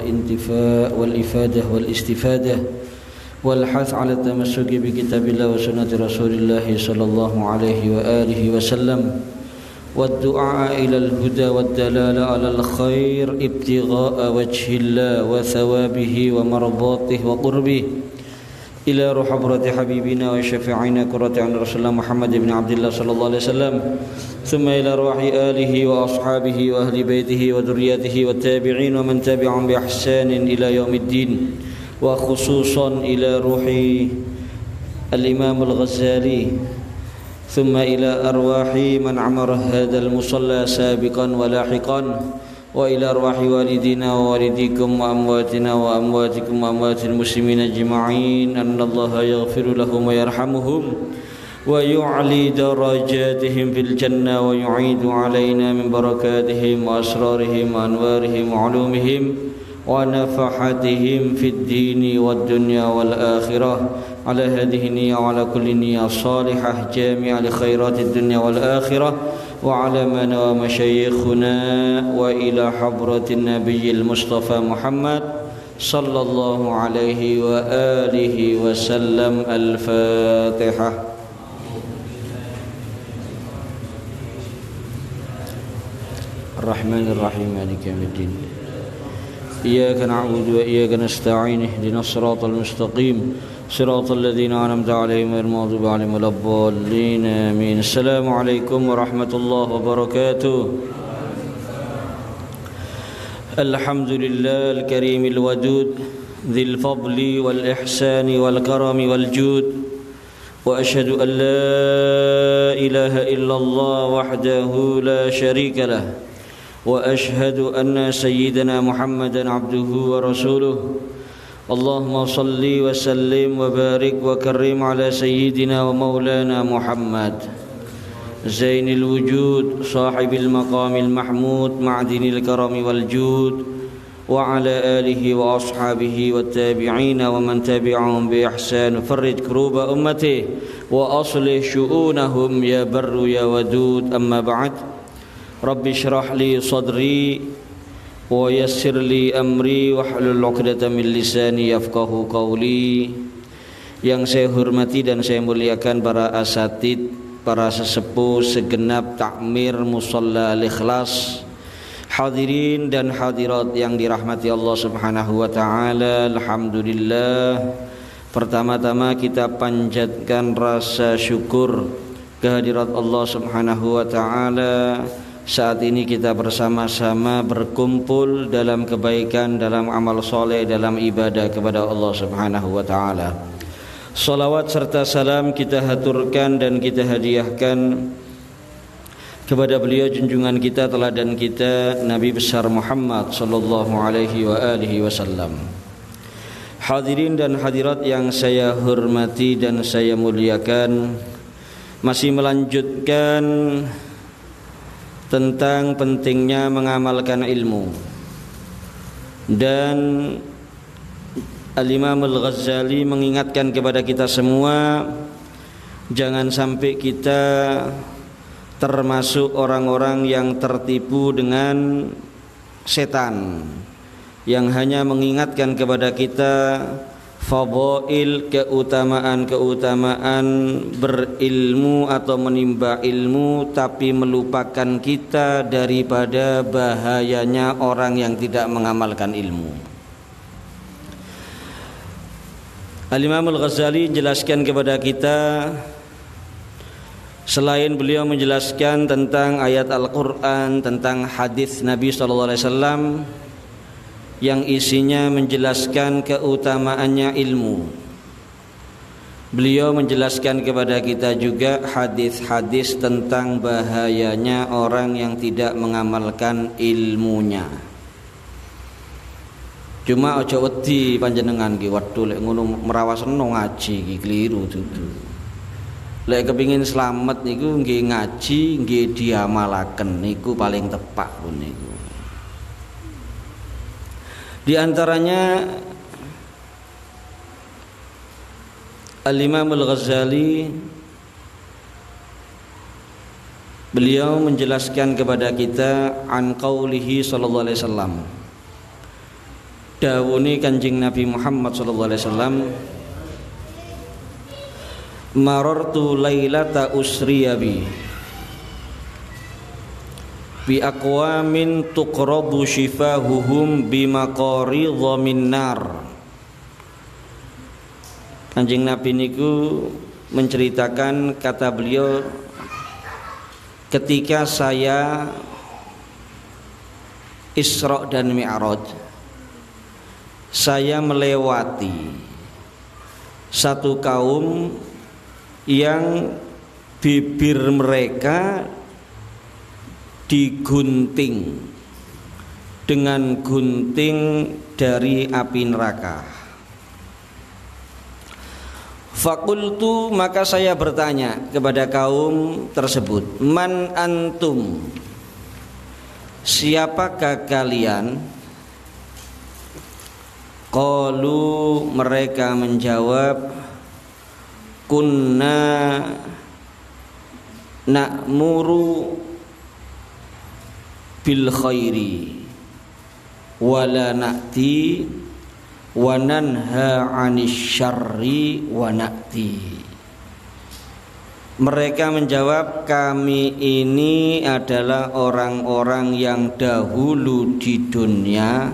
والانتفاء والإفادة والاستفادة والحث على التمسك بكتاب الله وسنة رسول الله صلى الله عليه وآله وسلم والدعاء إلى الهدى والدلالة على الخير ابتغاء وجه الله وثوابه ومرضاته وقربه إلى روح حضرة حبيبنا وشفيعنا قرة عين رسول الله محمد بن عبد الله صلى الله عليه وسلم ثم إلى روح آله وأصحابه وأهل بيته وذريته والتابعين ومن تبعهم بإحسان إلى يوم الدين وخصوصا إلى روح الإمام الغزالي ثم إلى أرواح من عمر هذا المصلى سابقا ولاحقا وإلى أرواح والدينا ووالديكم وأمواتنا وأمواتكم وأموات المسلمين أجمعين أن الله يغفر لهم ويرحمهم ويعلي درجاتهم في الجنة ويعيد علينا من بركاتهم وأسرارهم وأنوارهم وعلومهم ونفحتهم في الدين والدنيا والآخرة على هذه النية وعلى كل نية صالحة جامعة لخيرات الدنيا والآخرة وعلى من ومشايخنا وإلى حضرة النبي المصطفى محمد صلى الله عليه وآله وسلم. الفاتحة. الرحمن الرحيم مالك يوم الدين إياك نعبد وإياك نستعين اهدنا الصراط المستقيم صراط الذين أنعمت عليهم غير المغضوب عليهم ولا الضالين آمين. السلام عليكم ورحمة الله وبركاته. الحمد لله الكريم الودود ذي الفضل والإحسان والكرم والجود وأشهد أن لا إله إلا الله وحده لا شريك له وأشهد أن سيدنا محمدا عبده ورسوله. اللهم صل وسلم وبارك وكرم على سيدنا ومولانا محمد زين الوجود صاحب المقام المحمود معدن الكرم والجود وعلى آله وأصحابه والتابعين ومن تبعهم بإحسان. فرج كروب أمته وأصلح شؤونهم يا بر يا ودود. أما بعد رب اشرح لي صدري ويسر لي أمري واhlul 'uqdatam min lisani yafqahu qawli. Yang saya hormati dan saya muliakan para asatid, para sesepuh segenap takmir Musalla Al-Ikhlas, hadirin dan hadirat yang dirahmati Allah Subhanahu wa taala. Alhamdulillah, pertama-tama kita panjatkan rasa syukur kehadirat Allah Subhanahu wa taala. Saat ini kita bersama-sama berkumpul dalam kebaikan, dalam amal soleh, dalam ibadah kepada Allah Subhanahu wa taala. Salawat serta salam kita haturkan dan kita hadiahkan kepada beliau junjungan kita, teladan kita, Nabi besar Muhammad sallallahu alaihi wa alihi wasallam. Hadirin dan hadirat yang saya hormati dan saya muliakan, masih melanjutkan tentang pentingnya mengamalkan ilmu. Dan Al-Imam Al-Ghazali mengingatkan kepada kita semua, jangan sampai kita termasuk orang-orang yang tertipu dengan setan, yang hanya mengingatkan kepada kita fadail, keutamaan-keutamaan berilmu atau menimba ilmu, tapi melupakan kita daripada bahayanya orang yang tidak mengamalkan ilmu. Al-Imam Al-Ghazali jelaskan kepada kita, selain beliau menjelaskan tentang ayat Al-Quran, tentang hadis Nabi SAW yang isinya menjelaskan keutamaannya ilmu, beliau menjelaskan kepada kita juga hadis-hadis tentang bahayanya orang yang tidak mengamalkan ilmunya. Cuma aja wedi panjenengan ki wedhu lek ngono merawasno ngaji ki kliru dudu. Lek kepingin slamet niku nggih ngaji, nggih diamalaken niku paling tepak pun niku. Di antaranya Al-Imam Al-Ghazali, beliau menjelaskan kepada kita an qaulihi sallallahu alaihi wasallam, dawuhne Kanjeng Nabi Muhammad sallallahu alaihi wasallam, marartu lailata usriya bi aqwamin tuqrabu shifahuhum bimaqaridha min nar. Kanjeng Nabi niku menceritakan, kata beliau, ketika saya Isra dan Mi'raj, saya melewati satu kaum yang bibir mereka digunting dengan gunting dari api neraka. Fakultu, maka saya bertanya kepada kaum tersebut, man antum, siapakah kalian? Qalu, mereka menjawab, kunna na'muru bil khairi wala na'ti wa nanha 'anis syarri wa na'ti. Mereka menjawab, kami ini adalah orang-orang yang dahulu di dunia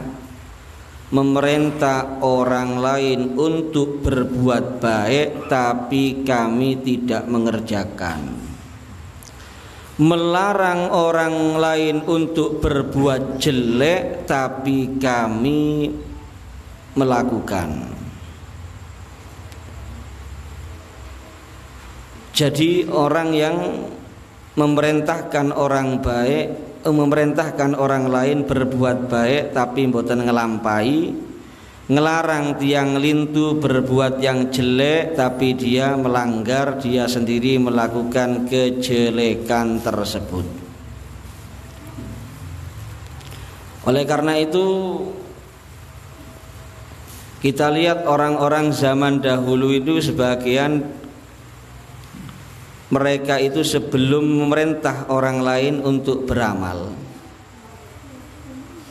memerintah orang lain untuk berbuat baik, tapi kami tidak mengerjakan. Melarang orang lain untuk berbuat jelek, tapi kami melakukan. Jadi orang yang memerintahkan orang baik, memerintahkan orang lain berbuat baik tapi mboten ngelampai, ngelarang tiang lintu berbuat yang jelek tapi dia melanggar, dia sendiri melakukan kejelekan tersebut. Oleh karena itu kita lihat orang-orang zaman dahulu itu sebagian mereka itu sebelum memerintah orang lain untuk beramal,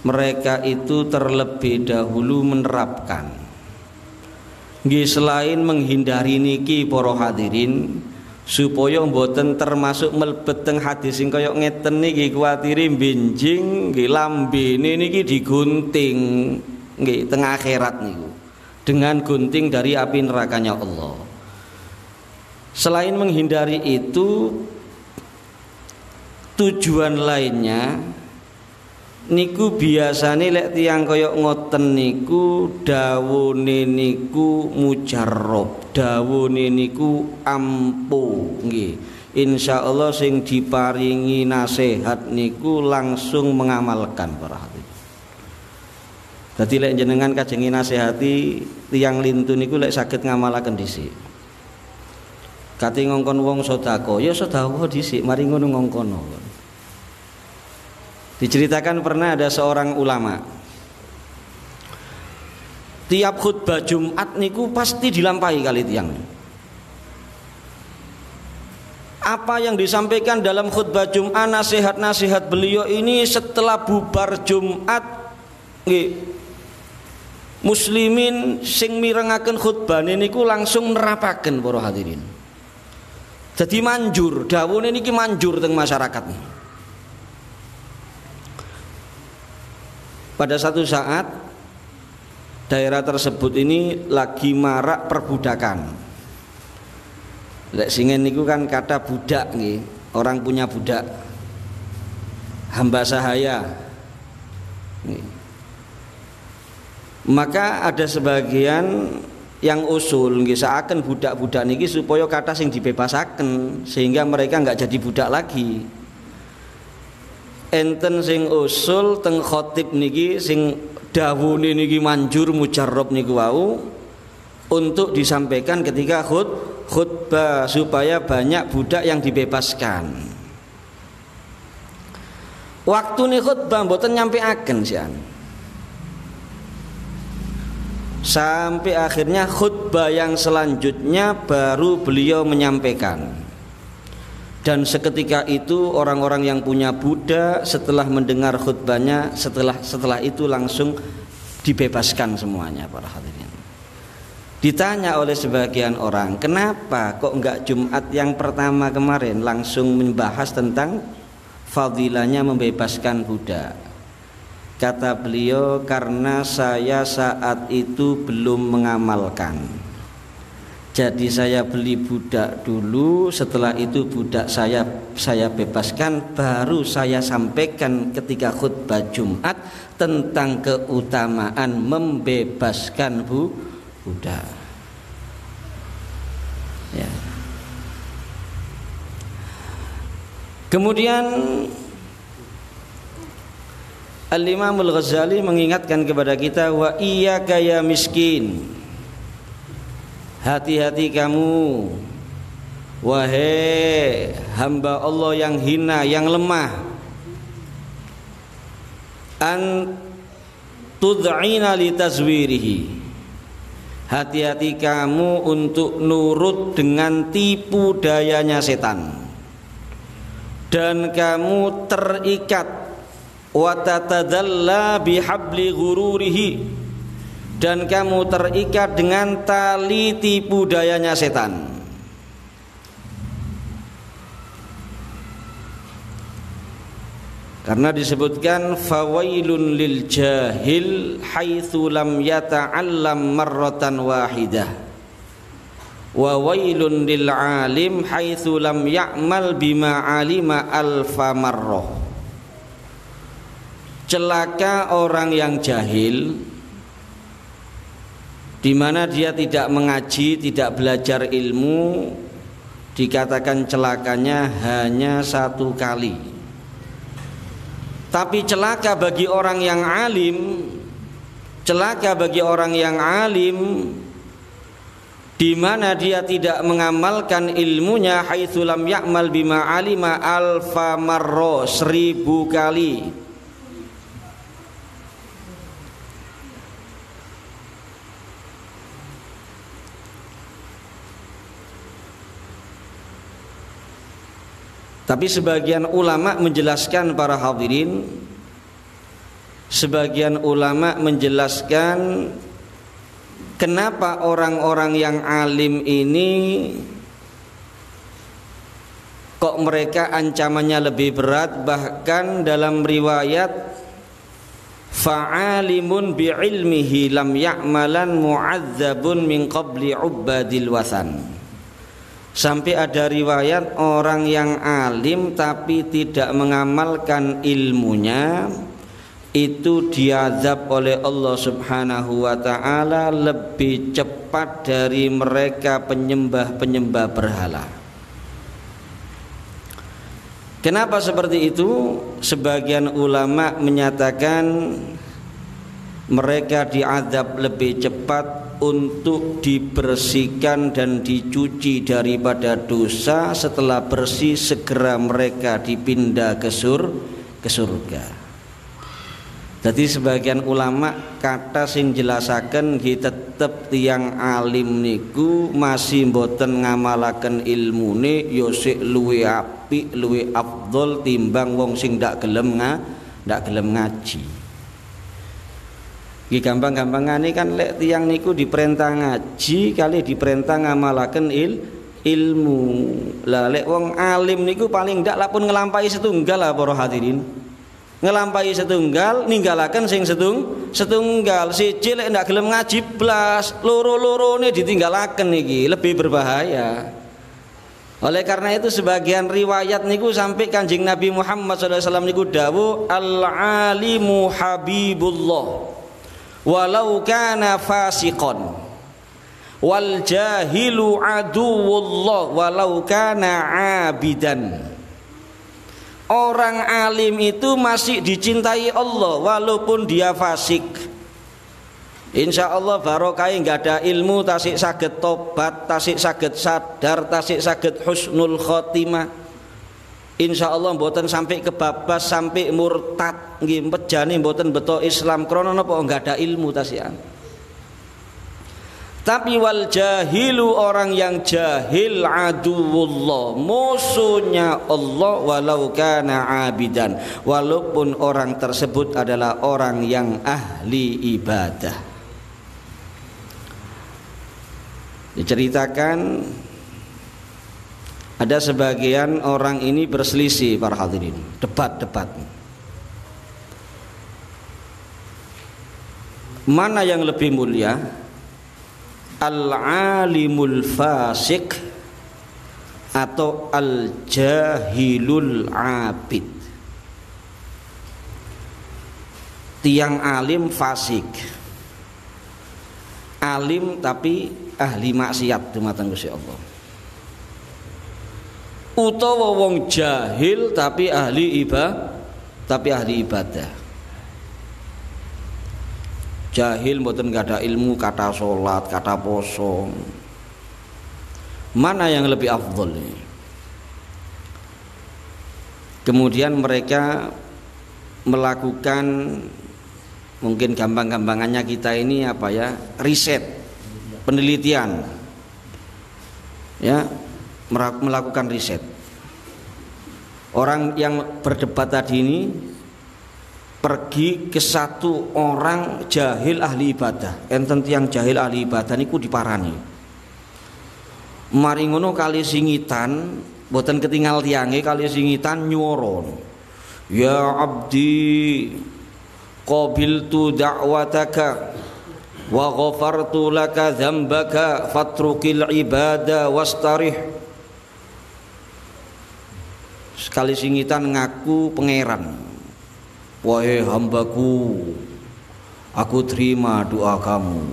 mereka itu terlebih dahulu menerapkan. Nggih, selain menghindari niki para hadirin, supaya mboten termasuk mlebet teng hadis sing kaya ngeten niki, kuwatire benjing nggih lambene niki digunting nggih teng akhirat niku dengan gunting dari api nerakanya Allah. Selain menghindari itu, tujuan lainnya niku biasane lek tiyang kaya ngoten niku dawune niku mujarrab, dawune niku ampuh nggih. Insyaallah sing diparingi nasihat niku langsung mengamalkan para hadirin. Dadi lek jenengan kajengi nasihati tiyang lintu niku lek saged ngamalaken dhisik. Kati ngongkon wong sedekah, ya sedekah dhisik, mari ngono ngongkono. Diceritakan pernah ada seorang ulama, tiap khutbah Jumat niku pasti dilampahi kali tiang. Apa yang disampaikan dalam khutbah Jumat, nasihat-nasihat beliau ini setelah bubar Jumat nggih, muslimin sing mirengaken khutbah niku langsung nerapaken para hadirin. Jadi manjur, dawuhne niki manjur teng masyarakat. Pada satu saat daerah tersebut ini lagi marak perbudakan. Lek singen niku kan kata budak nggih, orang punya budak. Hamba sahaya. Nih. Maka ada sebagian yang usul nggih saaken budak-budak niki supaya kata sing dibebasaken sehingga mereka enggak jadi budak lagi. Enten sing usul teng khotib niki sing dawuhne niki manjur mujarrab niku wau untuk disampaikan ketika khutbah supaya banyak budak yang dibebaskan. Waktu nih khutbah mboten nyampeaken sian. Sampai akhirnya khutbah yang selanjutnya baru beliau menyampaikan. Dan seketika itu orang-orang yang punya budak setelah mendengar khutbahnya, setelah itu langsung dibebaskan semuanya para hadirin. Ditanya oleh sebagian orang, kenapa kok enggak Jumat yang pertama kemarin langsung membahas tentang fadilahnya membebaskan budak? Kata beliau, karena saya saat itu belum mengamalkan. Jadi saya beli budak dulu, setelah itu budak saya bebaskan, baru saya sampaikan ketika khutbah Jumat tentang keutamaan membebaskan budak. Ya. Kemudian Al-Imam Al-Ghazali mengingatkan kepada kita, wa iyyaka ya miskin, hati-hati kamu wahai hamba Allah yang hina, yang lemah, an tud'ina li tazwirihi, hati-hati kamu untuk nurut dengan tipu dayanya setan, dan kamu terikat wa tatadalla bihabli ghururihi, dan kamu terikat dengan tali tipu dayanya setan. Karena disebutkan fawailun lil jahil haitsu lam yata'allam marratan wahidah wa wailun lil alim haitsu lam ya'mal bima alima alfa marrah. Celaka orang yang jahil, di mana dia tidak mengaji, tidak belajar ilmu, dikatakan celakanya hanya satu kali. Tapi celaka bagi orang yang alim, celaka bagi orang yang alim, di mana dia tidak mengamalkan ilmunya, haitsu lam ya'mal bima alima alfa marra, 1000 kali. Tapi sebagian ulama menjelaskan para hadirin, sebagian ulama menjelaskan kenapa orang-orang yang alim ini kok mereka ancamannya lebih berat. Bahkan dalam riwayat fa'alimun bi'ilmihi lam ya'malan mu'adzabun min qabli ubadil wathan. Sampai ada riwayat orang yang alim tapi tidak mengamalkan ilmunya, itu diazab oleh Allah Subhanahu wa ta'ala lebih cepat dari mereka penyembah-penyembah berhala. Kenapa seperti itu? Sebagian ulama menyatakan mereka diazab lebih cepat untuk dibersihkan dan dicuci daripada dosa. Setelah bersih segera mereka dipindah ke surga. Jadi sebagian ulama kata sing jelasaken tetep tiang alim niku masih mboten ngamalaken ilmune yo sik luwe apik, luwe afdol timbang wong sing ndak gelem ngaji. Ki gampang-gampangane kan lek tiyang niku diperintah ngaji kali diperintah ngamalaken ilmu. Lah lek wong alim niku paling ndak lapun ngelampahi setunggal lah para hadirin. Ngelampahi setunggal ninggalaken sing setunggal. Siji lek ndak gelem ngaji blas, loro-lorone ditinggalaken iki lebih berbahaya. Oleh karena itu sebagian riwayat niku sampai Kanjeng Nabi Muhammad SAW niku dawuh al-alimu habibullah walau kana fasiqan wal jahilu aduwullah walau kana abidan. Orang alim itu masih dicintai Allah walaupun dia fasik. Insya Allah barokah nggak ada ilmu tasik saged tobat, tasik saged sadar, tasik saged husnul khotimah. Insya Allah mboten sampai kebabas, sampai murtad, nggih pejane mboten beto Islam krana napa enggak ada ilmu tasian. Tapi wal jahilu, orang yang jahil, aduwullah, musuhnya Allah, walau kana abidan, walaupun orang tersebut adalah orang yang ahli ibadah. Diceritakan ada sebagian orang ini berselisih, para hadirin, debat-debat. Mana yang lebih mulia? Al-alimul fasik atau al-jahilul abid? Tiang alim fasik, alim tapi ahli maksiat dumateng Gusti Allah, utawa wong jahil tapi ahli ibadah. Jahil mboten gak ada ilmu, kata sholat, kata poso. Mana yang lebih afdol ini? Kemudian mereka melakukan, mungkin gampang-gampangannya kita ini apa ya, riset, penelitian, ya, melakukan riset. Orang yang berdebat tadi ini pergi ke satu orang jahil ahli ibadah. Enten tiang jahil ahli ibadah niku diparani. Mari ngono kali singitan, boten ketinggal tiange, kali singitan nyuron. Ya abdi, qabiltu da'wataka wa ghafartu laka dzambaka fatrukil ibada wastarih. Sekali singitan ngaku pangeran. Wahai hambaku, aku terima doa kamu,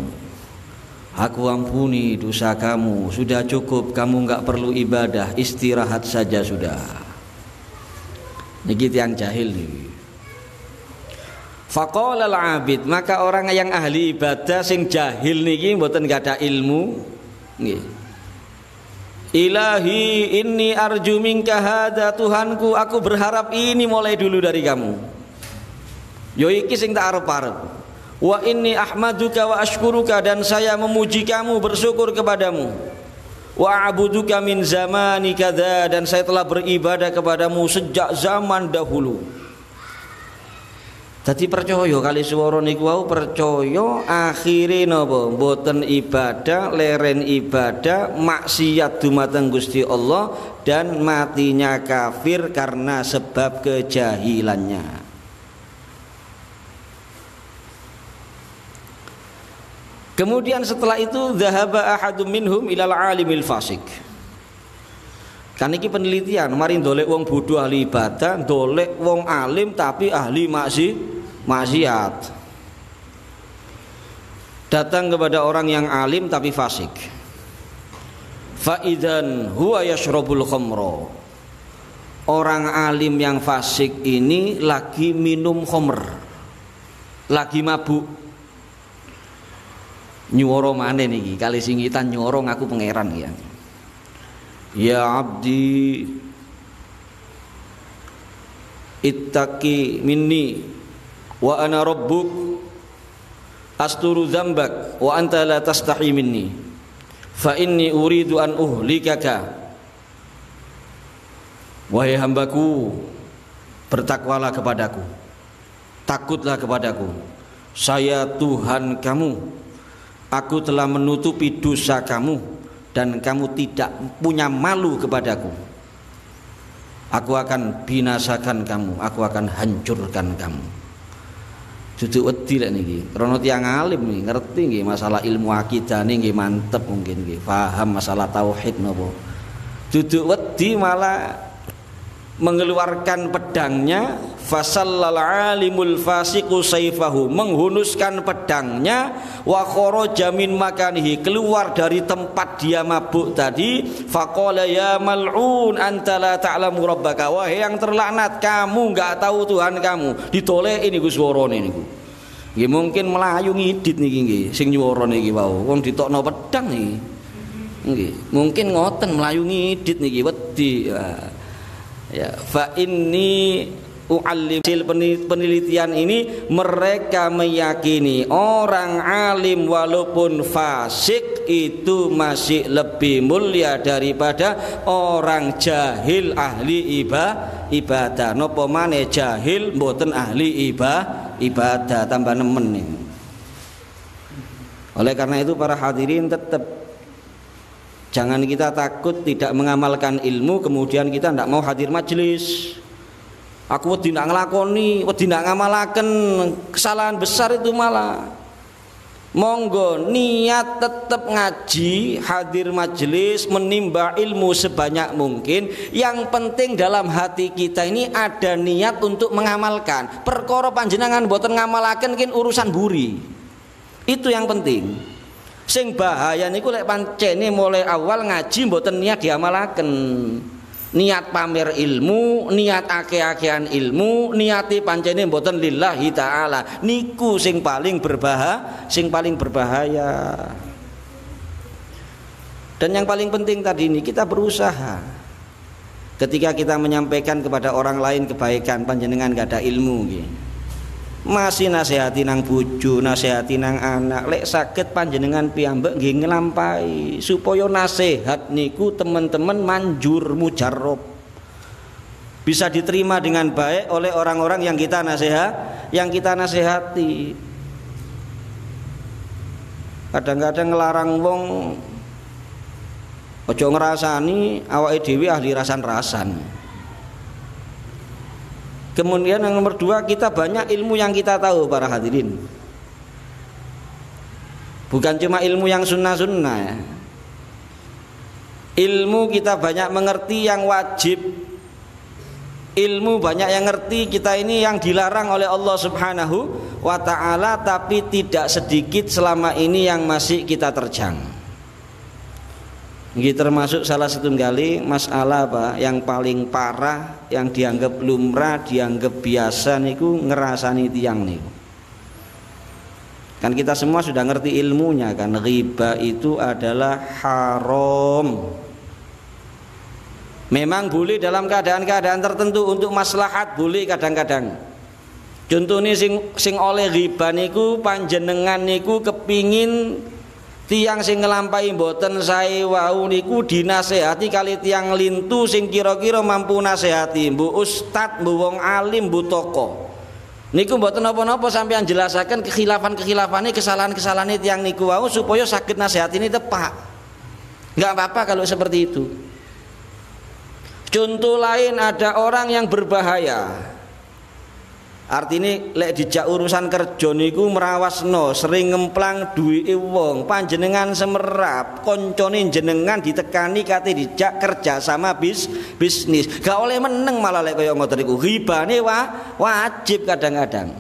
aku ampuni dosa kamu, sudah cukup, kamu nggak perlu ibadah, istirahat saja sudah. Niki yang jahil nih. Faqala al-abid, maka orang yang ahli ibadah sing jahil niki mboten gak ada ilmu nggih. Ilahi inni arju minka hada, Tuhanku aku berharap ini mulai dulu dari kamu. Yo iki sing tak arep-arep. Wa inni ahmaduka wa ashkuruka, dan saya memuji kamu, bersyukur kepadamu. Wa a'buduka min zamani kadza, dan saya telah beribadah kepadamu sejak zaman dahulu. Dadi percaya kali swara niku wau, percaya akhire napa? Mboten ibadah, leren ibadah, maksiat dumateng Gusti Allah, dan matinya kafir karena sebab kejahilannya. Kemudian setelah itu dhahaba ahadum minhum ilal alimil fasik. Kan iki penelitian, mari ndolek wong bodoh ahli ibadah, ndolek wong alim tapi ahli maksiat. Datang kepada orang yang alim tapi fasik. Fa idzan huwa yashrabul khamra. Orang alim yang fasik ini lagi minum khamr, lagi mabuk. Nyuwara maneh niki, kali singitan nyuwara ngaku pangeran ya. Ya abdi ittaqi minni wa ana rabbuk asturu dzambak wa anta la tastahi minni fa inni uridu an uhlikaka. Wahai hambaku, bertakwalah kepadaku, takutlah kepadaku, saya Tuhan kamu. Aku telah menutupi dosa kamu dan kamu tidak punya malu kepadaku. Aku akan binasakan kamu, aku akan hancurkan kamu. Dudu wedi lek niki. Krana tiyang alim niki ngerti nggih masalah ilmu akidah niki mantep mungkin nggih, paham masalah tauhid napa. Dudu wedi malah mengeluarkan pedangnya, fasallal alimul fasiqu sayfahu, menghunuskan pedangnya, wa kharaja min makanihi, keluar dari tempat dia mabuk tadi, faqala ya mal'un anta la ta'lamu rabbaka, wahai yang terlaknat, kamu enggak tahu Tuhan kamu. Ditoleh ini Gus warone niku. Nggih mungkin melayu ngidit niki nggih sing nyuwara niki wau, wong ditokno pedang niki. Nggih, mungkin ngoten melayu ngidit niki wedi. Ya, fa inni Hasil penelitian ini mereka meyakini orang alim walaupun fasik itu masih lebih mulia daripada orang jahil ahli ibadah. Napa maneh jahil mboten ahli ibadah tambah nemen nih. Oleh karena itu para hadirin tetap jangan kita takut tidak mengamalkan ilmu kemudian kita tidak mau hadir majelis. Aku wedi ndak nglakoni, wedi ndak ngamalaken, kesalahan besar itu malah. Monggo niat tetap ngaji, hadir majelis, menimba ilmu sebanyak mungkin. Yang penting dalam hati kita ini ada niat untuk mengamalkan. Perkara panjenengan boten ngamalaken kin urusan buri. Itu yang penting. Sing bahaya niku lek pancene mulai awal ngaji mboten niat diamalaken. Niat pamer ilmu, niat ake-akean ilmu, niati pancene mboten lillahi taala. Niku sing paling berbahaya. Dan yang paling penting tadi ini kita berusaha. Ketika kita menyampaikan kepada orang lain kebaikan, panjenengan gak ada ilmu nggih. Masih nasihati nang bojo, nasihati nang anak, lek saged panjenengan piyambak nggih nglampahi supaya nasihat niku teman-teman manjur mujarrab. Bisa diterima dengan baik oleh orang-orang yang kita nasihati. Kadang-kadang ngelarang wong aja ngrasani awake dhewe ahli rasan-rasan. Kemudian yang nomor dua, kita banyak ilmu yang kita tahu para hadirin. Bukan cuma ilmu yang sunnah-sunnah ya. Ilmu kita banyak mengerti yang wajib. Ilmu banyak yang ngerti kita ini yang dilarang oleh Allah Subhanahu wa ta'ala. Tapi tidak sedikit selama ini yang masih kita terjang. Ini termasuk salah satu kali masalah apa yang paling parah, yang dianggap lumrah, dianggap biasa niku ngerasani tiang niku. Kan kita semua sudah ngerti ilmunya kan, riba itu adalah haram. Memang boleh dalam keadaan-keadaan tertentu untuk maslahat boleh kadang-kadang. Contohnya sing oleh riba niku panjenengan niku kepingin tiang sing ngelampahi mboten sae wau niku dinasehati kali tiang lintu sing kira-kira mampu nasehati, mbu ustad, mbu wong alim, mbu toko. Niku mboten napa-napa sampeyan jelasaken kekhilafan-kekhilafane, kesalahan-kesalahane tiang niku wau supaya sakit nasehati ini tepat. Enggak apa-apa kalau seperti itu. Contoh lain ada orang yang berbahaya. Artinya lek dijak urusan kerja niku merawasno, sering ngemplang duwike wong, panjenengan semerap, koncone jenengan ditekani kate dijak kerja sama bisnis. Gak oleh meneng malah lek kaya ngoten niku. Ribane wajib kadang-kadang.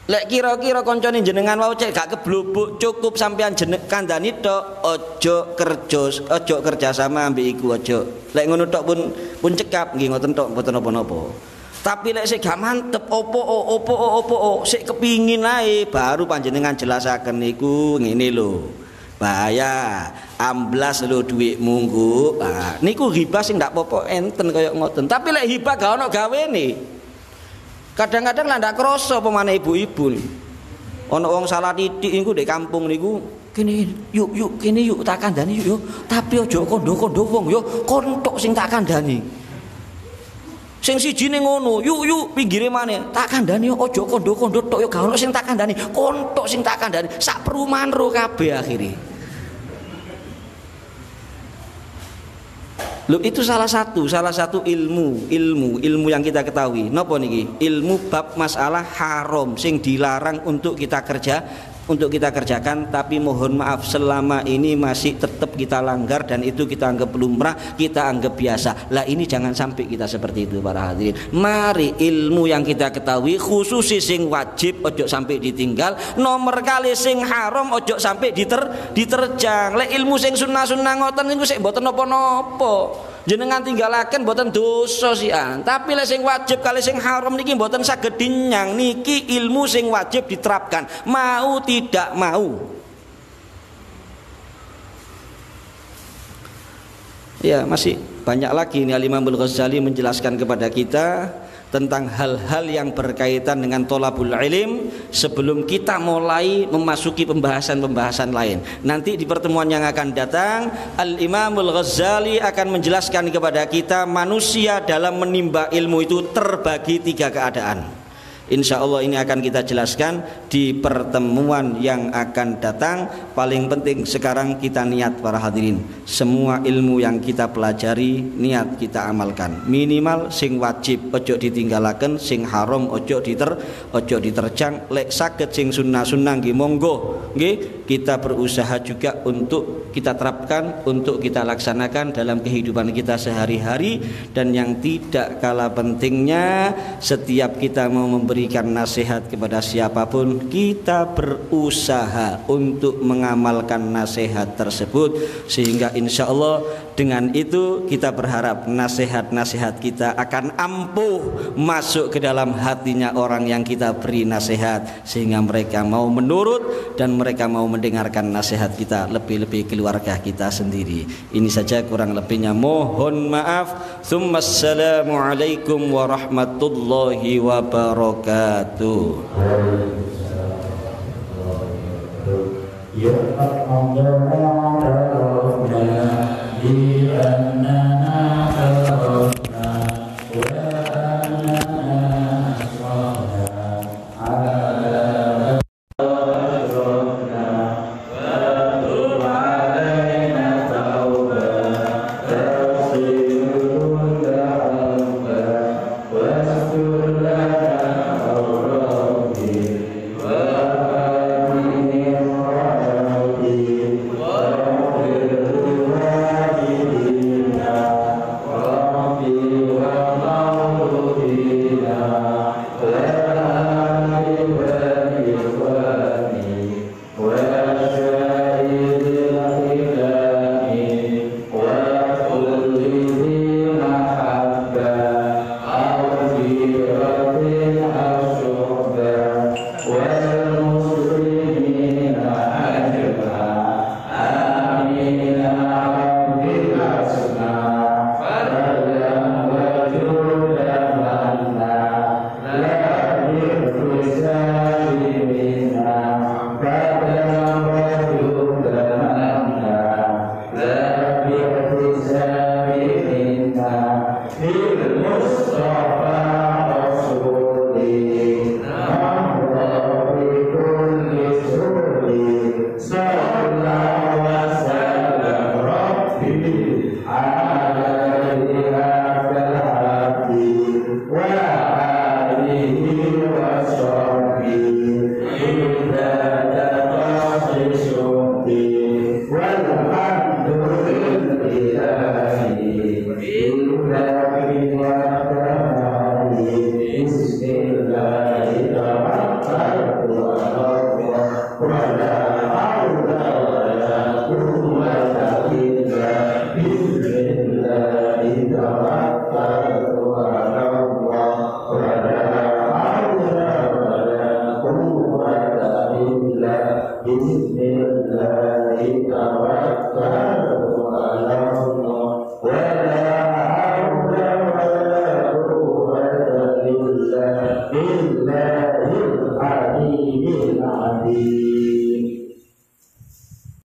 Lek kira-kira koncone jenengan wau cek gak keblobok cukup sampean kandhani tok, ojo kerja sama ambek iku ojo. Lek ngono tok pun cekap nggih ngoten tok mboten napa-napa. Tapi lek sik gak mantep opo sik kepingin ae baru panjenengan jelasaken niku ngene lho. Bahaya, amblas lho dhuwitmu nggo. Nah, niku hibah sing ndak apa-apa enten kaya ngoten. Tapi lek hibah gak ono gawene. Kadang-kadang lah ndak krasa pemane ibu-ibu. Ono wong salah titik niku ndek kampung niku, kene yuk kene yuk tak kandhani yuk. Tapi aja kondo-kondo wong yo, kontok sing tak kandhani. Sing sijine ngono, yuk pinggire maneh, tak kandhani aja kondo-kondo tok yo gak ono sing tak kandhani, kontok sing tak kandhani, sak perumahan ro kabeh akhire. Lho itu salah satu ilmu yang kita ketahui. Napa niki? Ilmu bab masalah haram sing dilarang untuk kita kerjakan, tapi mohon maaf selama ini masih tetap kita langgar dan itu kita anggap lumrah, kita anggap biasa. Lah ini jangan sampai kita seperti itu para hadirin. Mari ilmu yang kita ketahui khusus sing wajib ojo sampai ditinggal, nomor kali sing haram ojo sampai diterjang. Lek ilmu sing sunah-sunah ngoten niku sik mboten napa-napa. Jenengan tinggalaken mboten dosa sian. Tapi lek sing wajib kali sing haram niki mboten saged dinyang. Niki ilmu sing wajib diterapkan. Mau tidak mau. Ya masih banyak lagi ini Al-Imam Al-Ghazali menjelaskan kepada kita tentang hal-hal yang berkaitan dengan thalabul ilm sebelum kita mulai memasuki pembahasan-pembahasan lain. Nanti di pertemuan yang akan datang Al-Imamul Ghazali akan menjelaskan kepada kita manusia dalam menimba ilmu itu terbagi 3 keadaan. Insya Allah ini akan kita jelaskan di pertemuan yang akan datang. Paling penting sekarang kita niat para hadirin, semua ilmu yang kita pelajari niat kita amalkan. Minimal sing wajib ojo ditinggalaken, sing haram ojo diterjang. Lek saged sing sunnah-sunnah nggih monggo nggih, kita berusaha juga untuk kita terapkan, untuk kita laksanakan dalam kehidupan kita sehari-hari. Dan yang tidak kalah pentingnya, setiap kita mau memberikan nasihat kepada siapapun, kita berusaha untuk mengamalkan nasihat tersebut, sehingga insya Allah dengan itu kita berharap nasihat-nasihat kita akan ampuh masuk ke dalam hatinya orang yang kita beri nasihat, sehingga mereka mau menurut dan mereka mau mendengarkan nasihat kita, lebih-lebih keluarga kita sendiri. Ini saja, kurang lebihnya mohon maaf. Assalamualaikum warahmatullahi wabarakatuh. Ya Bismillahirrahmanirrahim.